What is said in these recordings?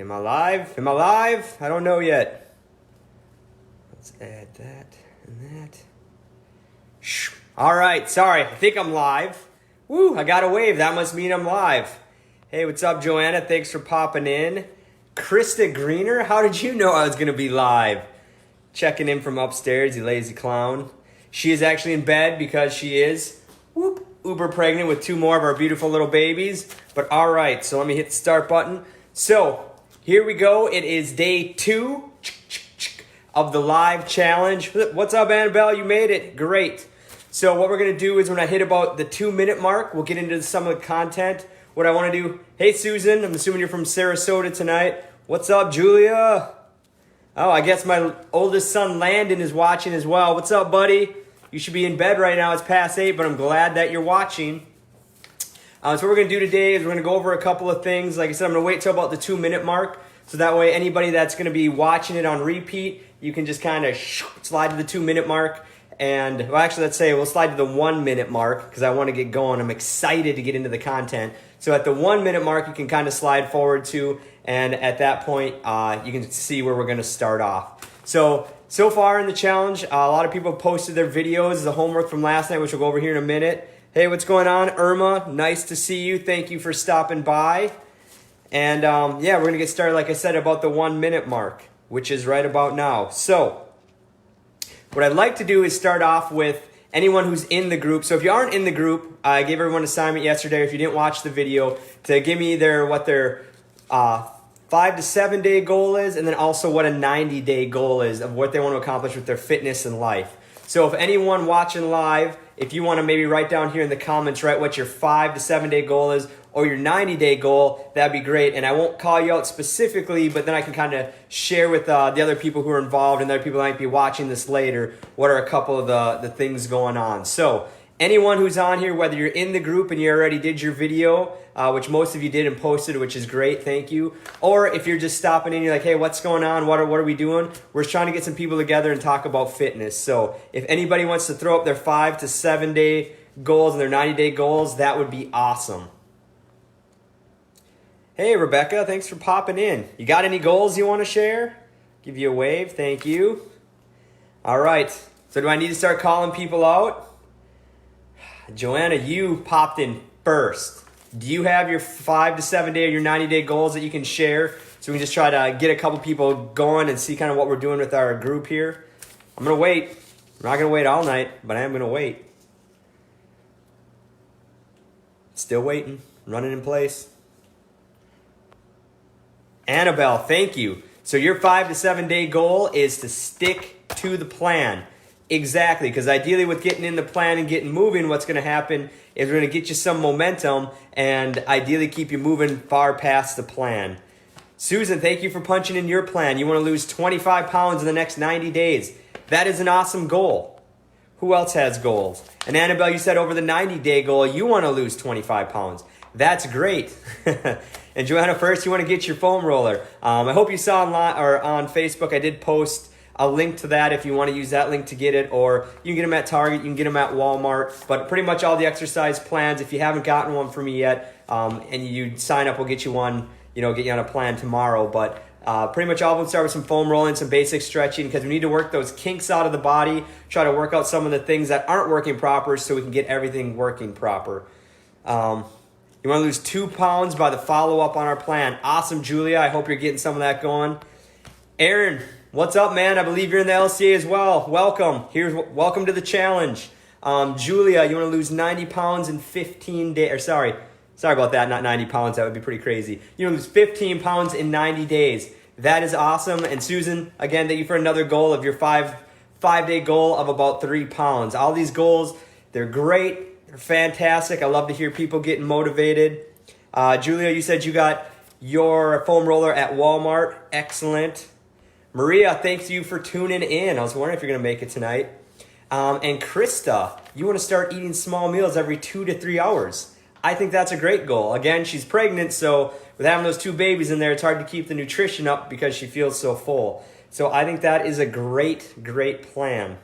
am I live? Am I live? I don't know yet. Let's add that and that. All right, sorry, I think I'm live. Woo, I got a wave. That must mean I'm live. Hey, what's up, Joanna? Thanks for popping in. Krista Greener, how did you know I was going to be live? Checking in from upstairs, you lazy clown. She is actually in bed because she is uber pregnant with 2 more of our beautiful little babies. But all right, so let me hit the start button. So here we go. It is day 2 of the live challenge. What's up, Annabelle? You made it. Great. So what we're going to do is when I hit about the 2-minute mark, we'll get into some of the content. What I want to do, hey, Susan, I'm assuming you're from Sarasota tonight. What's up, Julia? Oh, I guess my oldest son, Landon, is watching as well. What's up, buddy? You should be in bed right now. It's past 8, but I'm glad that you're watching. So what we're going to do today is we're going to go over a couple of things. Like I said, I'm going to wait till about the 2-minute mark. So that way anybody that's going to be watching it on repeat, you can just kind of slide to the 2-minute mark. And, well, actually, let's say we'll slide to the 1-minute mark because I want to get going. I'm excited to get into the content. So at the 1-minute mark, you can kind of slide forward to, and at that point, you can see where we're going to start off. So far in the challenge, a lot of people posted their videos, the homework from last night, which we'll go over here in a minute. Hey, what's going on, Irma? Nice to see you. Thank you for stopping by. And, yeah, we're going to get started, like I said, about the 1-minute mark, which is right about now. So what I'd like to do is start off with anyone who's in the group. So if you aren't in the group, I gave everyone an assignment yesterday, if you didn't watch the video, to give me what their 5 to 7 day goal is, and then also what a 90-day goal is of what they want to accomplish with their fitness and life. So if anyone watching live, if you want to maybe write down here in the comments, right, what your 5 to 7 day goal is, or your 90-day goal, that'd be great. And I won't call you out specifically, but then I can kind of share with the other people who are involved and other people that might be watching this later what are a couple of the things going on. So anyone who's on here, whether you're in the group and you already did your video, which most of you did and posted, which is great, thank you. Or if you're just stopping in, you're like, hey, what's going on? What are we doing? We're trying to get some people together and talk about fitness. So if anybody wants to throw up their 5 to 7 day goals and their 90-day goals, that would be awesome. Hey, Rebecca, thanks for popping in. You got any goals you want to share? Give you a wave, thank you. All right, so do I need to start calling people out? Joanna, you popped in first. Do you have your 5 to 7 day or your 90-day goals that you can share so we can just try to get a couple people going and see kind of what we're doing with our group here? I'm going to wait. I'm not going to wait all night, but I am going to wait. Still waiting, running in place. Annabelle, thank you. So your 5 to 7 day goal is to stick to the plan. Exactly, because ideally with getting in the plan and getting moving, what's going to happen is we're going to get you some momentum and ideally keep you moving far past the plan. Susan, thank you for punching in your plan. You want to lose 25 pounds in the next 90 days. That is an awesome goal. Who else has goals? And Annabelle, you said over the 90-day goal, you want to lose 25 pounds. That's great. And Joanna, first, you want to get your foam roller. I hope you saw on Facebook, I did post a link to that if you want to use that link to get it, or you can get them at Target, you can get them at Walmart, but pretty much all the exercise plans, if you haven't gotten one from me yet, and you sign up, we'll get you one, get you on a plan tomorrow, but pretty much all of them start with some foam rolling, some basic stretching, because we need to work those kinks out of the body, try to work out some of the things that aren't working proper so we can get everything working proper. You want to lose 2 pounds by the follow-up on our plan. Awesome, Julia. I hope you're getting some of that going. Aaron, what's up, man? I believe you're in the LCA as well. Welcome. Welcome to the challenge. Julia, you want to lose 90 pounds in 15 days. Or sorry about that, not 90 pounds. That would be pretty crazy. You want to lose 15 pounds in 90 days. That is awesome. And Susan, again, thank you for another goal of your 5-day goal of about 3 pounds. All these goals, they're great. They're fantastic. I love to hear people getting motivated. Julia, you said you got your foam roller at Walmart. Excellent. Maria, thanks you for tuning in. I was wondering if you're going to make it tonight. And Krista, you want to start eating small meals every 2 to 3 hours. I think that's a great goal. Again, she's pregnant, so with having those 2 babies in there, it's hard to keep the nutrition up because she feels so full. So I think that is a great, great plan.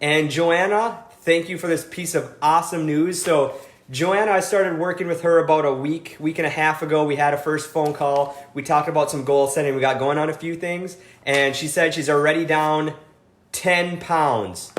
And Joanna, thank you for this piece of awesome news. So Joanna, I started working with her about a week and a half ago. We had a first phone call. We talked about some goal setting. We got going on a few things. And she said she's already down 10 pounds,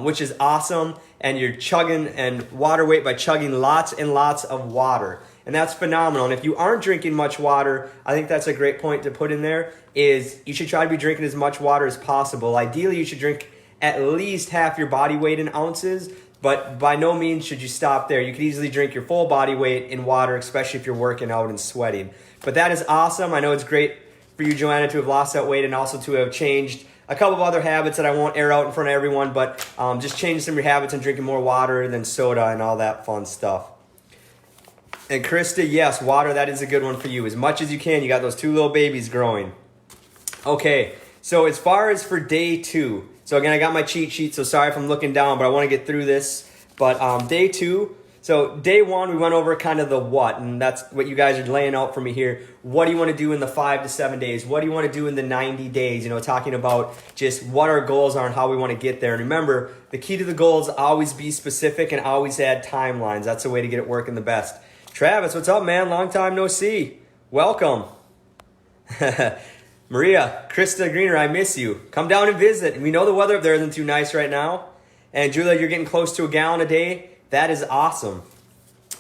which is awesome. And you're chugging and water weight by chugging lots and lots of water. And that's phenomenal. And if you aren't drinking much water, I think that's a great point to put in there, is you should try to be drinking as much water as possible. Ideally, you should drink at least half your body weight in ounces, but by no means should you stop there. You could easily drink your full body weight in water, especially if you're working out and sweating. But that is awesome. I know it's great for you, Joanna, to have lost that weight and also to have changed a couple of other habits that I won't air out in front of everyone, but just change some of your habits and drinking more water than soda and all that fun stuff. And Krista, yes, water, that is a good one for you. As much as you can, you got those 2 little babies growing. Okay, so as far as for day 2, so again, I got my cheat sheet, so sorry if I'm looking down, but I want to get through this. But day 2, so day 1, we went over kind of the what, and that's what you guys are laying out for me here. What do you want to do in the 5 to 7 days? What do you want to do in the 90 days? You know, talking about just what our goals are and how we want to get there. And remember, the key to the goals, always be specific and always add timelines. That's the way to get it working the best. Travis, what's up, man? Long time no see. Welcome. Maria, Krista Greener, I miss you. Come down and visit. We know the weather up there isn't too nice right now. And Julia, you're getting close to a gallon a day. That is awesome.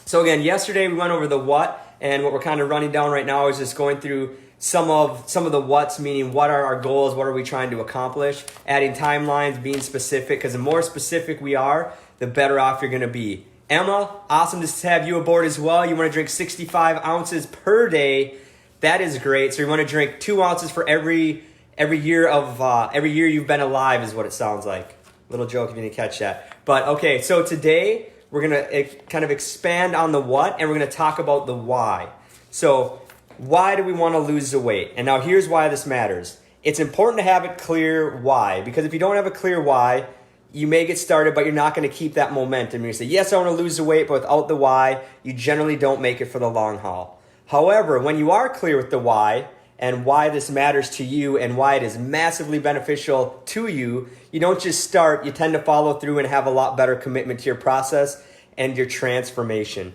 So again, yesterday we went over the what, and what we're kind of running down right now is just going through some of the what's, meaning what are our goals, what are we trying to accomplish, adding timelines, being specific, because the more specific we are, the better off you're going to be. Emma, awesome to have you aboard as well. You want to drink 65 ounces per day. That is great. So you want to drink 2 ounces for every year you've been alive is what it sounds like. Little joke if you didn't catch that. But okay, so today we're going to kind of expand on the what, and we're going to talk about the why. So why do we want to lose the weight? And now here's why this matters. It's important to have it clear why, because if you don't have a clear why, you may get started, but you're not going to keep that momentum. You say, yes, I want to lose the weight, but without the why, you generally don't make it for the long haul. However, when you are clear with the why and why this matters to you and why it is massively beneficial to you, you don't just start, you tend to follow through and have a lot better commitment to your process and your transformation.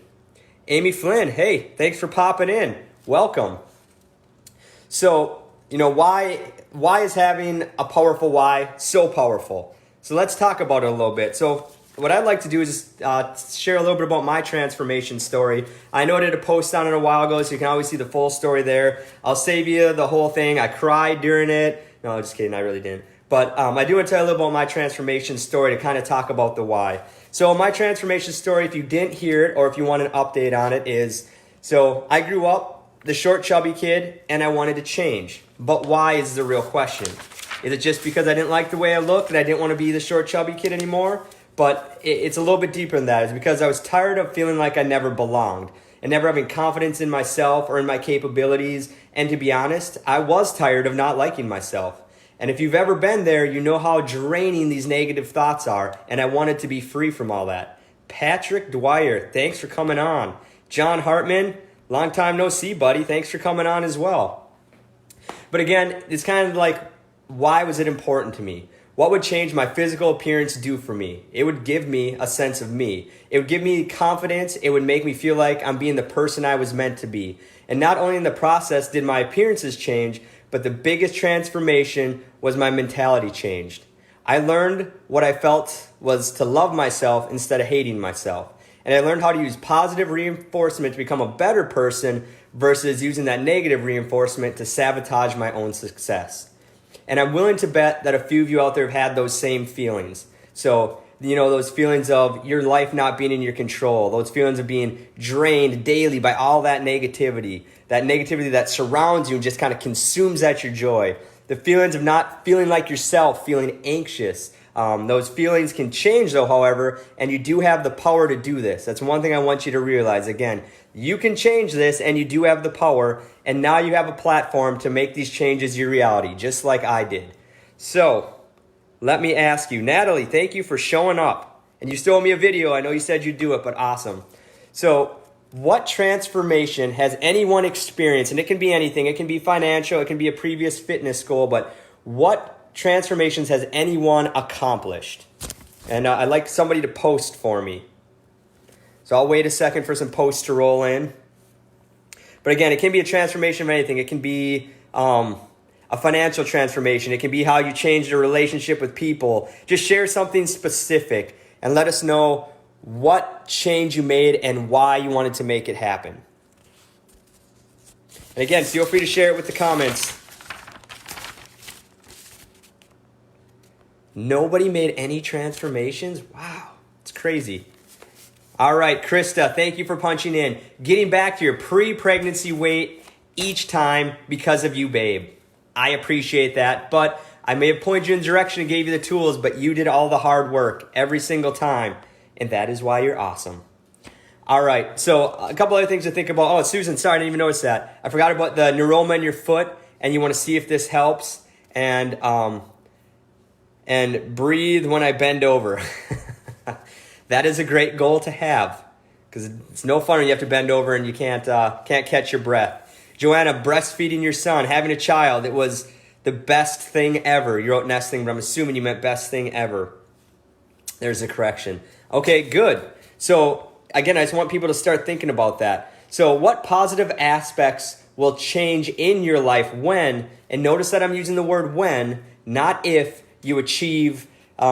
Amy Flynn, hey, thanks for popping in. Welcome. So, why is having a powerful why so powerful? So let's talk about it a little bit. So what I'd like to do is share a little bit about my transformation story. I know I did a post on it a while ago, so you can always see the full story there. I'll save you the whole thing. I cried during it. No, just kidding. I really didn't. But I do want to tell you a little about my transformation story to kind of talk about the why. So my transformation story, if you didn't hear it or if you want an update on it, is so I grew up the short, chubby kid, and I wanted to change. But why is the real question. Is it just because I didn't like the way I looked and I didn't want to be the short, chubby kid anymore? But it's a little bit deeper than that. It's because I was tired of feeling like I never belonged and never having confidence in myself or in my capabilities. And to be honest, I was tired of not liking myself. And if you've ever been there, you know how draining these negative thoughts are. And I wanted to be free from all that. Patrick Dwyer, thanks for coming on. John Hartman, long time no see, buddy. Thanks for coming on as well. But again, it's kind of like, why was it important to me? What would change my physical appearance do for me? It would give me a sense of me. It would give me confidence. It would make me feel like I'm being the person I was meant to be. And not only in the process did my appearances change, but the biggest transformation was my mentality changed. I learned what I felt was to love myself instead of hating myself. And I learned how to use positive reinforcement to become a better person versus using that negative reinforcement to sabotage my own success. And I'm willing to bet that a few of you out there have had those same feelings. So, those feelings of your life not being in your control, those feelings of being drained daily by all that negativity that surrounds you and just kind of consumes at your joy. The feelings of not feeling like yourself, feeling anxious. Those feelings can change though, however, and you do have the power to do this. That's one thing I want you to realize. Again, you can change this and you do have the power, and now you have a platform to make these changes your reality, just like I did. So, let me ask you, Natalie, thank you for showing up. And you still owe me a video. I know you said you'd do it, but awesome. So, what transformation has anyone experienced? And it can be anything. It can be financial. It can be a previous fitness goal. But what transformations has anyone accomplished? And I'd like somebody to post for me. So I'll wait a second for some posts to roll in. But again, it can be a transformation of anything. It can be a financial transformation. It can be how you changed your relationship with people. Just share something specific and let us know what change you made and why you wanted to make it happen. And again, feel free to share it with the comments. Nobody made any transformations? Wow, it's crazy. All right, Krista, thank you for punching in. Getting back to your pre-pregnancy weight each time because of you, babe. I appreciate that, but I may have pointed you in the direction and gave you the tools, but you did all the hard work every single time, and that is why you're awesome. All right, so a couple other things to think about. Oh, Susan, sorry, I didn't even notice that. I forgot about the neuroma in your foot, and you want to see if this helps, and breathe when I bend over. That is a great goal to have, because it's no fun when you have to bend over and you can't catch your breath. Joanna, breastfeeding your son, having a child, it was the best thing ever. You wrote nesting, but I'm assuming you meant best thing ever. There's a correction. Okay, good. So again, I just want people to start thinking about that. So what positive aspects will change in your life when, and notice that I'm using the word when, not if, you achieve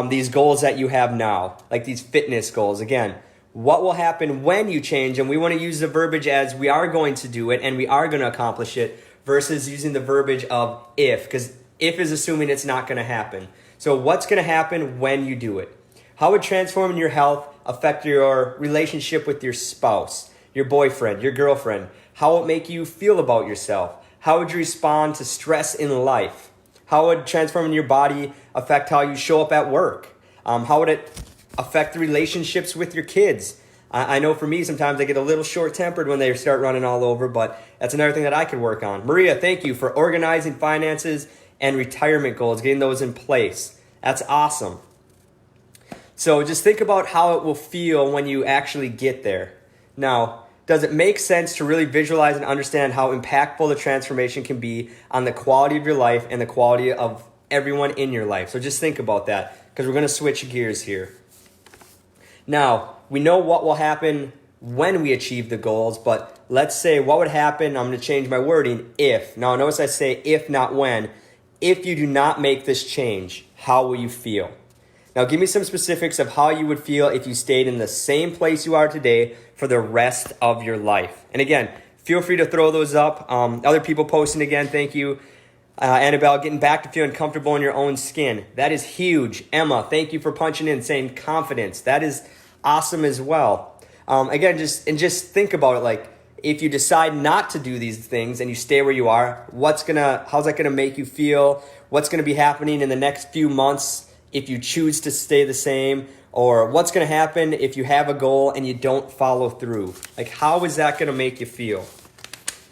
these goals that you have now, like these fitness goals. Again, what will happen when you change? And we want to use the verbiage as we are going to do it and we are going to accomplish it versus using the verbiage of if, because if is assuming it's not going to happen. So what's going to happen when you do it? How would transforming your health affect your relationship with your spouse, your boyfriend, your girlfriend? How would it make you feel about yourself? How would you respond to stress in life? How would transforming your body affect how you show up at work? How would it affect the relationships with your kids? I know for me, sometimes I get a little short-tempered when they start running all over, but that's another thing that I could work on. Maria, thank you for organizing finances and retirement goals, getting those in place. That's awesome. So just think about how it will feel when you actually get there. Now, does it make sense to really visualize and understand how impactful the transformation can be on the quality of your life and the quality of everyone in your life? So just think about that, because we're going to switch gears here. Now, we know what will happen when we achieve the goals, but let's say what would happen, I'm going to change my wording, if. Now, notice I say if, not when. If you do not make this change, how will you feel? Now, give me some specifics of how you would feel if you stayed in the same place you are today for the rest of your life. And again, feel free to throw those up. Other people posting again, thank you. Annabelle, getting back to feeling comfortable in your own skin. That is huge. Emma, thank you for punching in, saying confidence. That is awesome as well. Again, just think about it. Like, if you decide not to do these things and you stay where you are, how's that gonna make you feel? What's gonna be happening in the next few months if you choose to stay the same? Or what's going to happen if you have a goal and you don't follow through? Like, how is that going to make you feel?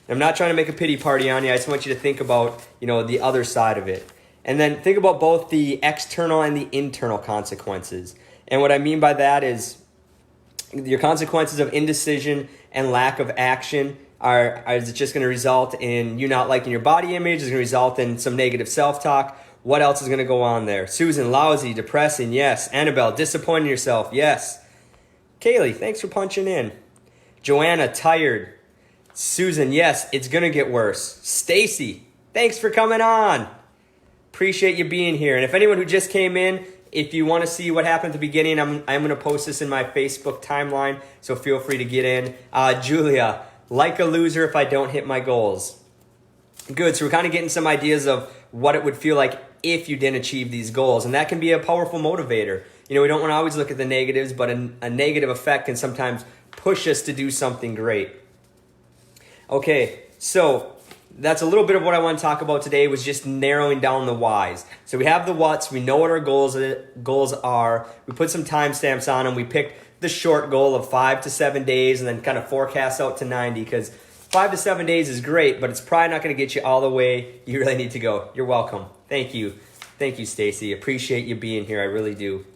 I'm not trying to make a pity party on you. I just want you to think about, the other side of it. And then think about both the external and the internal consequences. And what I mean by that is your consequences of indecision and lack of action is it just going to result in you not liking your body image? Is it going to result in some negative self-talk? What else is going to go on there? Susan, lousy, depressing, yes. Annabelle, disappointing yourself, yes. Kaylee, thanks for punching in. Joanna, tired. Susan, yes, it's going to get worse. Stacy, thanks for coming on. Appreciate you being here. And if anyone who just came in, if you want to see what happened at the beginning, I'm going to post this in my Facebook timeline, so feel free to get in. Julia, like a loser if I don't hit my goals. Good, so we're kind of getting some ideas of what it would feel like if you didn't achieve these goals. And that can be a powerful motivator. We don't want to always look at the negatives, but a negative effect can sometimes push us to do something great. Okay, so that's a little bit of what I want to talk about today, was just narrowing down the whys. So we have the whats, we know what our goals are, we put some timestamps on them, we picked the short goal of 5 to 7 days and then kind of forecast out to 90, because 5 to 7 days is great, but it's probably not going to get you all the way you really need to go. You're welcome. Thank you. Thank you, Stacy. Appreciate you being here. I really do.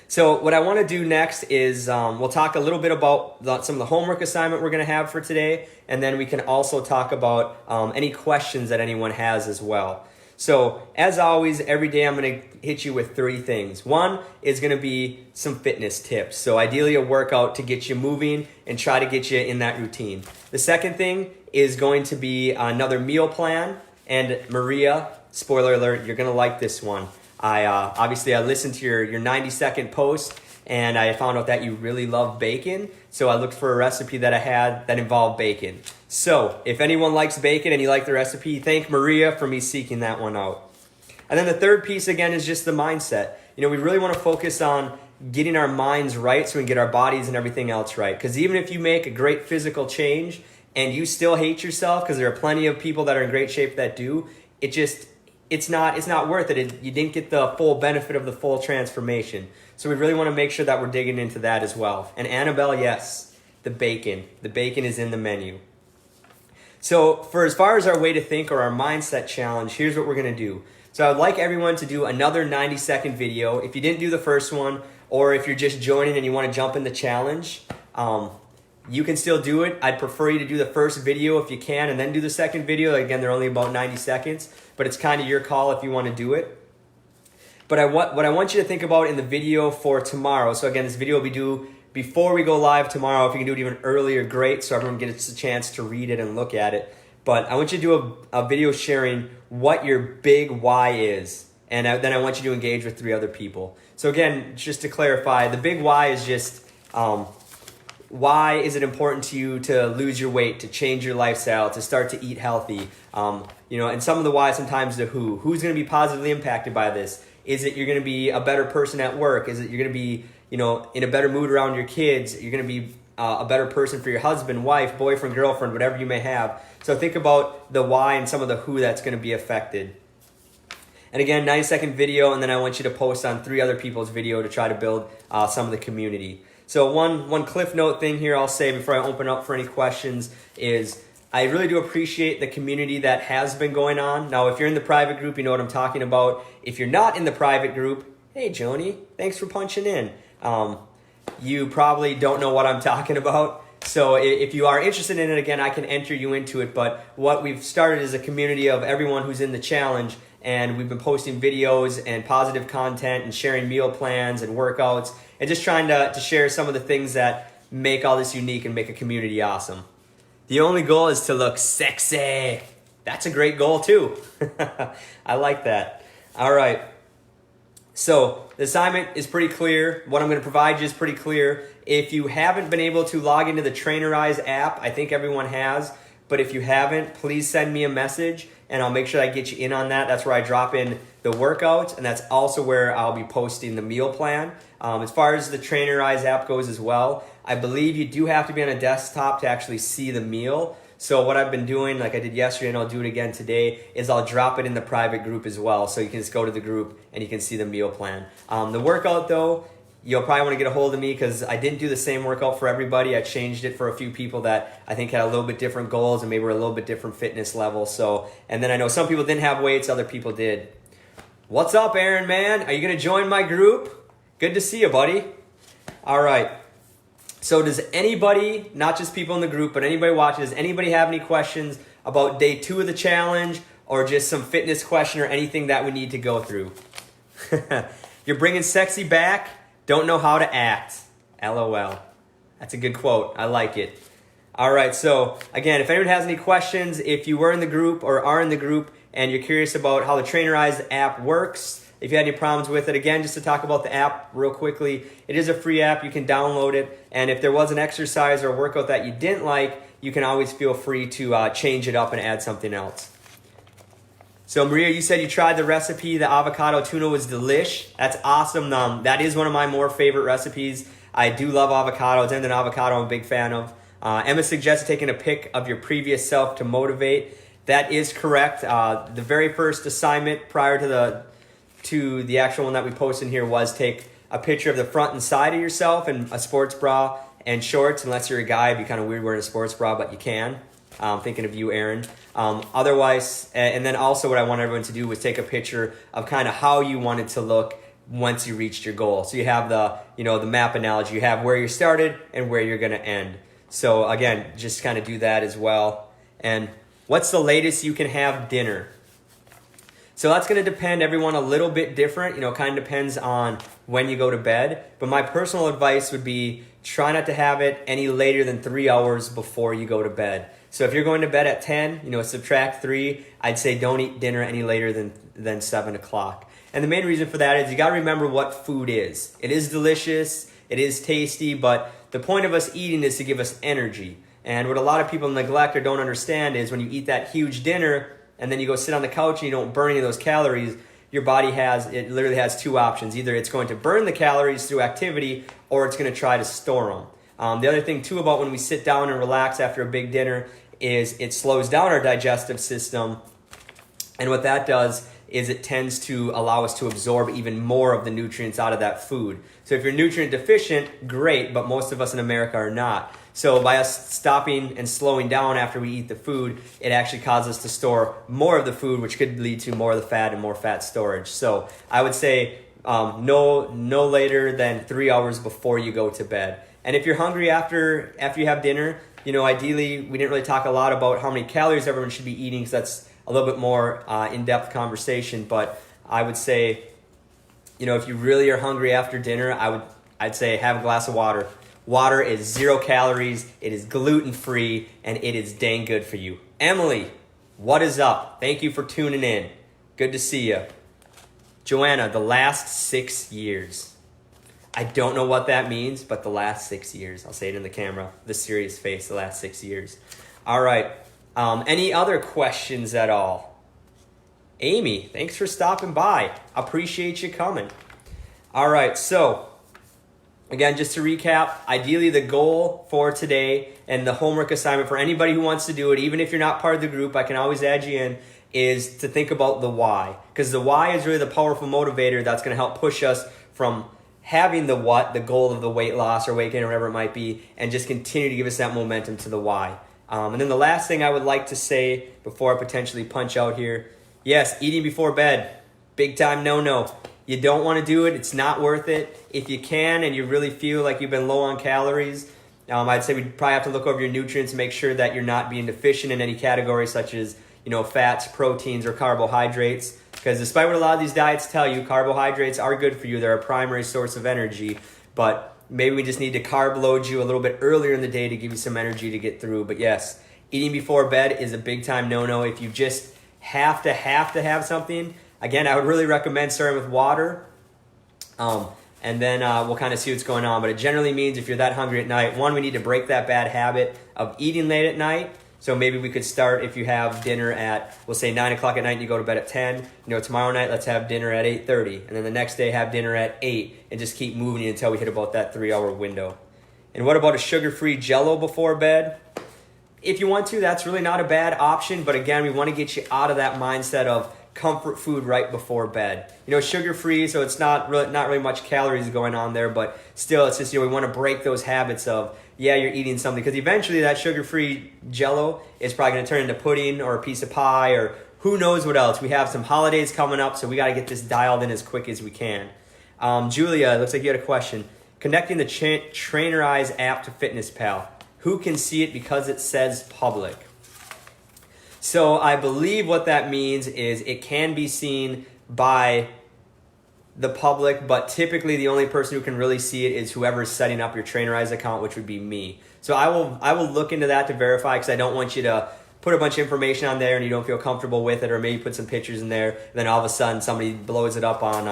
So what I want to do next is we'll talk a little bit about some of the homework assignment we're going to have for today, and then we can also talk about any questions that anyone has as well. So as always, every day I'm going to hit you with 3 things. One is going to be some fitness tips. So ideally a workout to get you moving and try to get you in that routine. The second thing is going to be another meal plan. And Maria, spoiler alert, you're going to like this one. Obviously I listened to your 90-second post, and I found out that you really love bacon. So I looked for a recipe that I had that involved bacon. So if anyone likes bacon and you like the recipe, thank Maria for me seeking that one out. And then the third piece again is just the mindset. We really want to focus on getting our minds right so we can get our bodies and everything else right. Because even if you make a great physical change and you still hate yourself, because there are plenty of people that are in great shape that do, it's not worth it. You didn't get the full benefit of the full transformation. So we really want to make sure that we're digging into that as well. And Annabelle, yes, the bacon. The bacon is in the menu. So for as far as our way to think or our mindset challenge, here's what we're going to do. So I'd like everyone to do another 90-second video. If you didn't do the first one, or if you're just joining and you want to jump in the challenge, you can still do it. I'd prefer you to do the first video if you can, and then do the second video. Again, they're only about 90 seconds, but it's kind of your call if you want to do it. But what I want you to think about in the video for tomorrow, so again, this video will be due before we go live tomorrow. If you can do it even earlier, great, so everyone gets a chance to read it and look at it. But I want you to do a video sharing what your big why is, and then I want you to engage with 3 other people. So again, just to clarify, the big why is just why is it important to you to lose your weight, to change your lifestyle, to start to eat healthy? And some of the why, sometimes the who. Who's going to be positively impacted by this? Is it you're going to be a better person at work? Is it you're going to be, in a better mood around your kids? You're going to be a better person for your husband, wife, boyfriend, girlfriend, whatever you may have. So think about the why and some of the who that's going to be affected. And again, 90-second video, and then I want you to post on 3 other people's video to try to build some of the community. So one cliff note thing here I'll say before I open up for any questions is I really do appreciate the community that has been going on. Now, if you're in the private group, you know what I'm talking about. If you're not in the private group, hey, Joni, thanks for punching in. You probably don't know what I'm talking about. So if you are interested in it, again, I can enter you into it. But what we've started is a community of everyone who's in the challenge, and we've been posting videos and positive content and sharing meal plans and workouts and just trying to share some of the things that make all this unique and make a community awesome. The only goal is to look sexy. That's a great goal too. I like that. All right. So the assignment is pretty clear. What I'm going to provide you is pretty clear. If you haven't been able to log into the Trainerize app, I think everyone has. But if you haven't, please send me a message and I'll make sure I get you in on that. That's where I drop in the workouts, and that's also where I'll be posting the meal plan. As far as the Trainerize app goes as well, I believe you do have to be on a desktop to actually see the meal. So what I've been doing, like I did yesterday and I'll do it again today, is I'll drop it in the private group as well. So you can just go to the group and you can see the meal plan. The workout though, you'll probably want to get a hold of me because I didn't do the same workout for everybody. I changed it for a few people that I think had a little bit different goals and maybe were a little bit different fitness level. So, and then I know some people didn't have weights, other people did. What's up, Aaron, man? Are you going to join my group? Good to see you, buddy. All right. So does anybody, not just people in the group, but anybody watching, does anybody have any questions about day 2 of the challenge or just some fitness question or anything that we need to go through? You're bringing sexy back, don't know how to act. LOL. That's a good quote. I like it. All right. So again, if anyone has any questions, if you were in the group or are in the group and you're curious about how the Trainerize app works, if you had any problems with it, again, just to talk about the app real quickly, it is a free app. You can download it. And if there was an exercise or a workout that you didn't like, you can always feel free to change it up and add something else. So Maria, you said you tried the recipe. The avocado tuna was delish. That's awesome. That is one of my more favorite recipes. I do love avocados, and an avocado I'm a big fan of. Emma suggested taking a pic of your previous self to motivate. That is correct. The very first assignment prior to the actual one that we posted here was take a picture of the front and side of yourself in a sports bra and shorts. Unless you're a guy, it'd be kind of weird wearing a sports bra, but you can. Thinking of you, Aaron. Otherwise, and then also what I want everyone to do was take a picture of kind of how you wanted to look once you reached your goal. So you have the map analogy. You have where you started and where you're going to end. So again, just kind of do that as well. And what's the latest you can have dinner? So that's going to depend, everyone a little bit different. Kind of depends on when you go to bed. But my personal advice would be try not to have it any later than 3 hours before you go to bed. So if you're going to bed at 10, subtract 3, I'd say don't eat dinner any later than 7 o'clock. And the main reason for that is you got to remember what food is. It is delicious, it is tasty, but the point of us eating is to give us energy. And what a lot of people neglect or don't understand is when you eat that huge dinner and then you go sit on the couch and you don't burn any of those calories, your body literally has two options. Either it's going to burn the calories through activity or it's going to try to store them. The other thing too about when we sit down and relax after a big dinner is it slows down our digestive system. And what that does is it tends to allow us to absorb even more of the nutrients out of that food. So if you're nutrient deficient, great, but most of us in America are not. So by us stopping and slowing down after we eat the food, it actually causes us to store more of the food, which could lead to more of the fat and more fat storage. So I would say no later than 3 hours before you go to bed. And if you're hungry after you have dinner, ideally, we didn't really talk a lot about how many calories everyone should be eating, because that's a little bit more in-depth conversation. But I would say, if you really are hungry after dinner, I'd say have a glass of water. Water is 0 calories, it is gluten-free, and it is dang good for you. Emily, what is up? Thank you for tuning in. Good to see you. Joanna, the last 6 years. I don't know what that means, but the last 6 years. I'll say it in the camera, the serious face, the last 6 years. All right. Any other questions at all? Amy, thanks for stopping by. Appreciate you coming. All right, so again, just to recap, ideally the goal for today and the homework assignment for anybody who wants to do it, even if you're not part of the group, I can always add you in, is to think about the why. Because the why is really the powerful motivator that's going to help push us from having the what, the goal of the weight loss or weight gain or whatever it might be, and just continue to give us that momentum to the why. And then the last thing I would like to say before I potentially punch out here, yes, eating before bed, big time no-no. You don't want to do it. It's not worth it. If you can and you really feel like you've been low on calories, I'd say we'd probably have to look over your nutrients and make sure that you're not being deficient in any category such as fats, proteins, or carbohydrates. Because despite what a lot of these diets tell you, carbohydrates are good for you. They're a primary source of energy. But maybe we just need to carb load you a little bit earlier in the day to give you some energy to get through. But yes, eating before bed is a big time no-no. If you just have to have something, again, I would really recommend starting with water. And then we'll kind of see what's going on. But it generally means if you're that hungry at night, one, we need to break that bad habit of eating late at night. So maybe we could start if you have dinner at, we'll say 9 o'clock at night and you go to bed at 10. Tomorrow night, let's have dinner at 8:30. And then the next day, have dinner at 8. And just keep moving until we hit about that 3-hour window. And what about a sugar-free Jell-O before bed? If you want to, that's really not a bad option. But again, we want to get you out of that mindset of comfort food right before bed. Sugar-free, so it's not really much calories going on there, but still, it's just, we want to break those habits of, yeah, you're eating something, because eventually that sugar-free Jell-O is probably going to turn into pudding or a piece of pie or who knows what else. We have some holidays coming up, so we got to get this dialed in as quick as we can. Julia, it looks like you had a question. Connecting the Trainer Eyes app to FitnessPal. Who can see it because it says public? So I believe what that means is it can be seen by the public, but typically the only person who can really see it is whoever's setting up your Trainer Eyes account, which would be me. So I will look into that to verify, because I don't want you to put a bunch of information on there and you don't feel comfortable with it, or maybe put some pictures in there, and then all of a sudden somebody blows it up on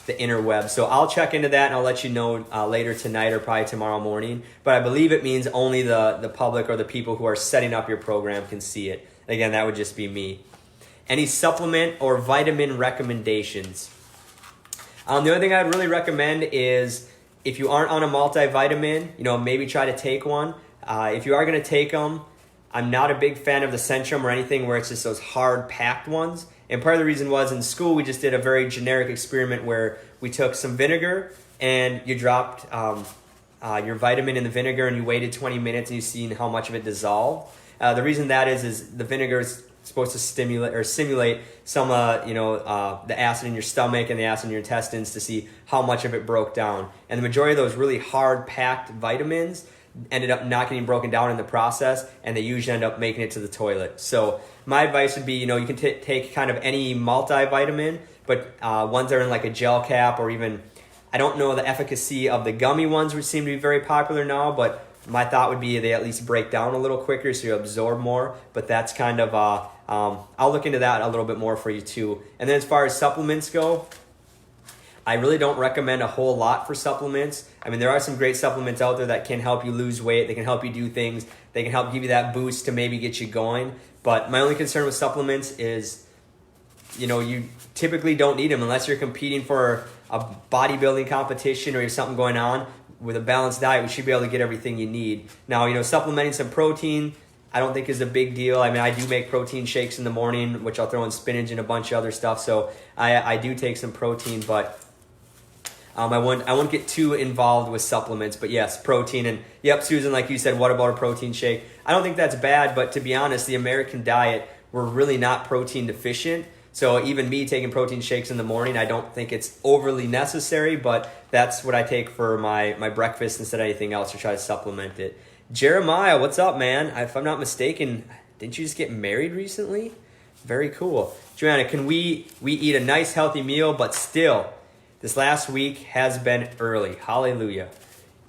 the interweb. So I'll check into that and I'll let you know later tonight or probably tomorrow morning. But I believe it means only the public or the people who are setting up your program can see it. Again, that would just be me. Any supplement or vitamin recommendations? The other thing I'd really recommend is if you aren't on a multivitamin, maybe try to take one. If you are going to take them, I'm not a big fan of the Centrum or anything where it's just those hard packed ones. And part of the reason was in school we just did a very generic experiment where we took some vinegar and you dropped your vitamin in the vinegar and you waited 20 minutes and you seen how much of it dissolved. The reason that is the vinegar is supposed to simulate some the acid in your stomach and the acid in your intestines to see how much of it broke down. And the majority of those really hard packed vitamins ended up not getting broken down in the process, and they usually end up making it to the toilet. So my advice would be, you can take kind of any multivitamin, but ones that are in like a gel cap, or even, I don't know the efficacy of the gummy ones, which seem to be very popular now, but my thought would be they at least break down a little quicker so you absorb more. But that's kind of, I'll look into that a little bit more for you too. And then as far as supplements go, I really don't recommend a whole lot for supplements. I mean, there are some great supplements out there that can help you lose weight. They can help you do things. They can help give you that boost to maybe get you going. But my only concern with supplements is, you typically don't need them unless you're competing for a bodybuilding competition or you have something going on. With a balanced diet, we should be able to get everything you need. Now, supplementing some protein, I don't think is a big deal. I mean, I do make protein shakes in the morning, which I'll throw in spinach and a bunch of other stuff. So I do take some protein, but I won't get too involved with supplements. But yes, protein. And yep, Susan, like you said, what about a protein shake? I don't think that's bad, but to be honest, the American diet, we're really not protein deficient. So even me taking protein shakes in the morning, I don't think it's overly necessary, but that's what I take for my breakfast instead of anything else, to try to supplement it. Jeremiah, what's up, man? If I'm not mistaken, didn't you just get married recently? Very cool. Joanna, can we eat a nice healthy meal, but still, this last week has been early. Hallelujah.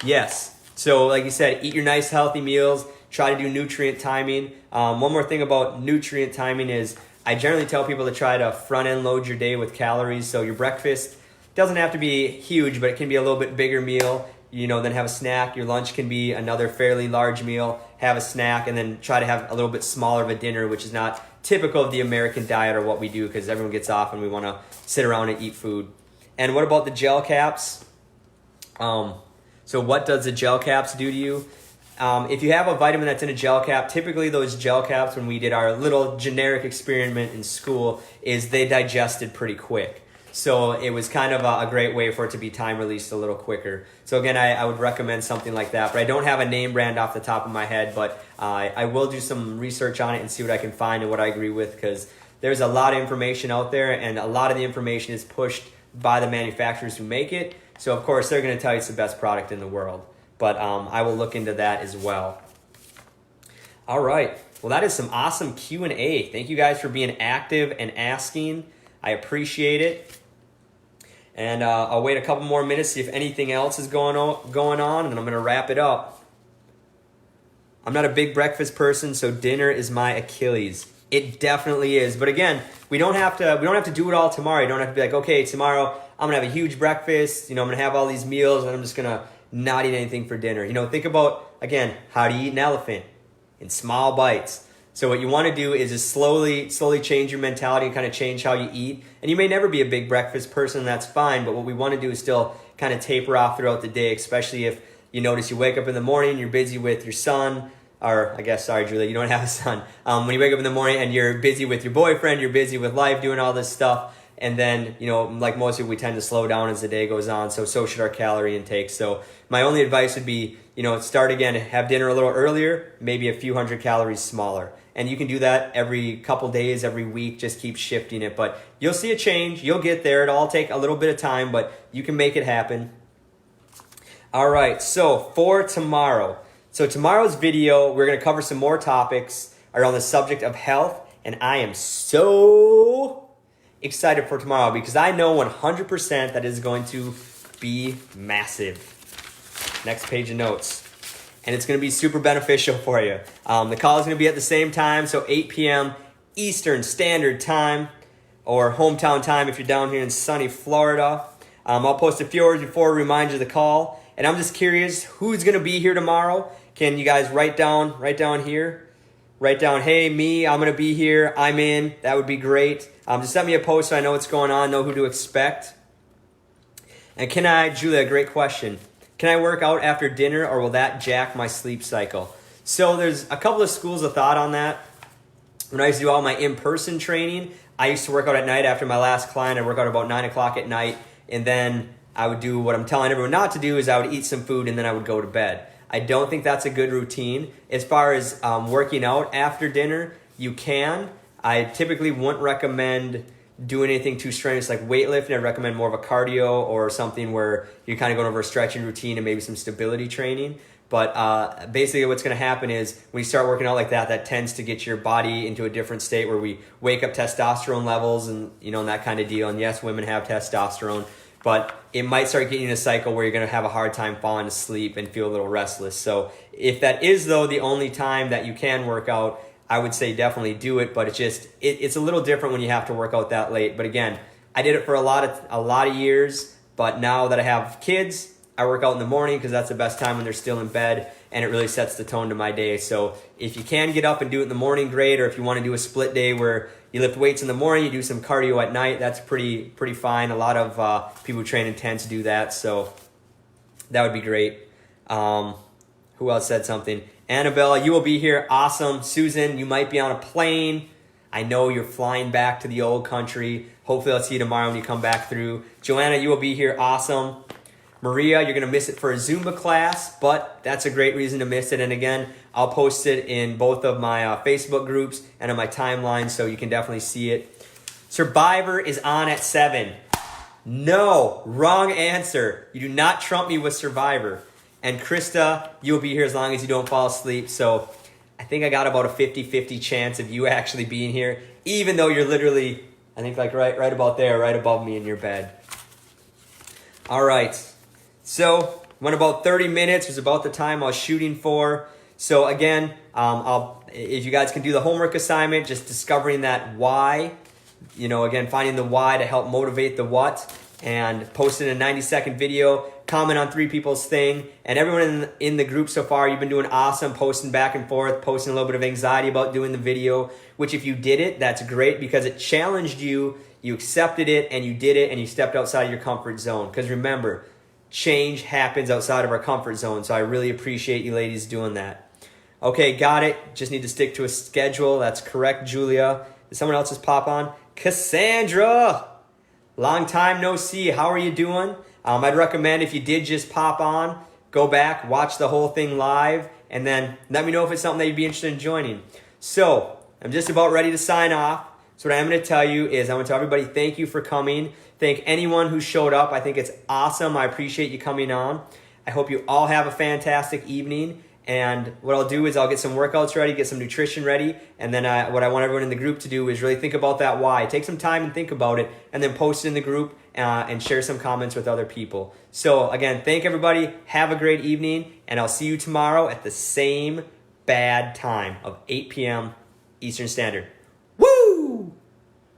Yes. So like you said, eat your nice healthy meals. Try to do nutrient timing. One more thing about nutrient timing is I generally tell people to try to front end load your day with calories. So your breakfast doesn't have to be huge, but it can be a little bit bigger meal. Then have a snack. Your lunch can be another fairly large meal. Have a snack, and then try to have a little bit smaller of a dinner, which is not typical of the American diet or what we do, because everyone gets off and we want to sit around and eat food. And what about the gel caps? So what does the gel caps do to you? If you have a vitamin that's in a gel cap, typically those gel caps, when we did our little generic experiment in school, is they digested pretty quick. So it was kind of a great way for it to be time released a little quicker. So again, I would recommend something like that. But I don't have a name brand off the top of my head, but I will do some research on it and see what I can find and what I agree with, because there's a lot of information out there, and a lot of the information is pushed by the manufacturers who make it. So of course, they're going to tell you it's the best product in the world. But I will look into that as well. All right. Well, that is some awesome Q&A. Thank you guys for being active and asking. I appreciate it. And I'll wait a couple more minutes, see if anything else is going on, and then I'm going to wrap it up. I'm not a big breakfast person, so dinner is my Achilles. It definitely is. But again, we don't have to do it all tomorrow. You don't have to be like, okay, tomorrow I'm going to have a huge breakfast. I'm going to have all these meals, and I'm just going to not eat anything for dinner. Think about, again, how do you eat an elephant? In small bites. So what you want to do is just slowly change your mentality and kind of change how you eat. And you may never be a big breakfast person, that's fine, but what we want to do is still kind of taper off throughout the day, especially if you notice you wake up in the morning, you're busy with your son, or I guess, sorry, Julia, you don't have a son. When you wake up in the morning and you're busy with your boyfriend, you're busy with life, doing all this stuff, and then, like most people, we tend to slow down as the day goes on, so should our calorie intake. So my only advice would be, start again, have dinner a little earlier, maybe a few hundred calories smaller. And you can do that every couple days, every week, just keep shifting it. But you'll see a change, you'll get there. It'll all take a little bit of time, but you can make it happen. All right, so for tomorrow. So tomorrow's video, we're going to cover some more topics around the subject of health. And I am so excited for tomorrow because I know 100% that is going to be massive. Next page of notes. And it's going to be super beneficial for you. The call is going to be at the same time, so 8 p.m. Eastern Standard Time, or hometown time if you're down here in sunny Florida. I'll post a few hours before to remind you of the call. And I'm just curious, who's going to be here tomorrow? Can you guys write down here? Write down, hey, me, I'm going to be here. I'm in. That would be great. Just send me a post so I know what's going on, know who to expect. And Julia, great question. Can I work out after dinner, or will that jack my sleep cycle? So there's a couple of schools of thought on that. When I used to do all my in-person training, I used to work out at night after my last client. I'd work out about 9 o'clock at night, and then I would do what I'm telling everyone not to do is I would eat some food, and then I would go to bed. I don't think that's a good routine. As far as working out after dinner, you can. I typically wouldn't recommend doing anything too strenuous like weightlifting. I'd recommend more of a cardio or something where you're kind of going over a stretching routine and maybe some stability training. But basically what's going to happen is when you start working out like that, that tends to get your body into a different state where we wake up testosterone levels and, and that kind of deal. And yes, women have testosterone, but it might start getting in a cycle where you're going to have a hard time falling asleep and feel a little restless. So if that is, though, the only time that you can work out, I would say definitely do it. But it's a little different when you have to work out that late. But again, I did it for a lot of years, but now that I have kids, I work out in the morning because that's the best time when they're still in bed, and it really sets the tone to my day. So if you can get up and do it in the morning, great. Or if you want to do a split day where you lift weights in the morning, you do some cardio at night, that's pretty fine. A lot of people who train intense do that, so that would be great. Who else said something? Annabella, you will be here. Awesome. Susan, you might be on a plane. I know you're flying back to the old country. Hopefully I'll see you tomorrow when you come back through. Joanna, you will be here. Awesome. Maria, you're going to miss it for a Zumba class, but that's a great reason to miss it. And again, I'll post it in both of my Facebook groups and on my timeline, so you can definitely see it. Survivor is on at 7. No, wrong answer. You do not trump me with Survivor. And Krista, you'll be here as long as you don't fall asleep. So I think I got about a 50-50 chance of you actually being here, even though you're literally, I think, like right about there, right above me in your bed. All right. So went about 30 minutes, was about the time I was shooting for. So again, if you guys can do the homework assignment, just discovering that why, again, finding the why to help motivate the what, and posting a 90-second video, comment on 3 people's thing. And everyone in the group so far, you've been doing awesome, posting back and forth, posting a little bit of anxiety about doing the video, which if you did it, that's great because it challenged you, you accepted it, and you did it, and you stepped outside of your comfort zone. Because remember, change happens outside of our comfort zone. So I really appreciate you ladies doing that. Okay, got it. Just need to stick to a schedule. That's correct, Julia. Did someone else just pop on? Cassandra! Long time no see. How are you doing? I'd recommend if you did just pop on, go back, watch the whole thing live, and then let me know if it's something that you'd be interested in joining. So I'm just about ready to sign off. So what I'm going to tell you is I'm going to tell everybody thank you for coming. Thank anyone who showed up. I think it's awesome. I appreciate you coming on. I hope you all have a fantastic evening. And what I'll do is I'll get some workouts ready, get some nutrition ready. And then what I want everyone in the group to do is really think about that why. Take some time and think about it, and then post it in the group and share some comments with other people. So again, thank everybody. Have a great evening. And I'll see you tomorrow at the same bad time of 8 p.m. Eastern Standard.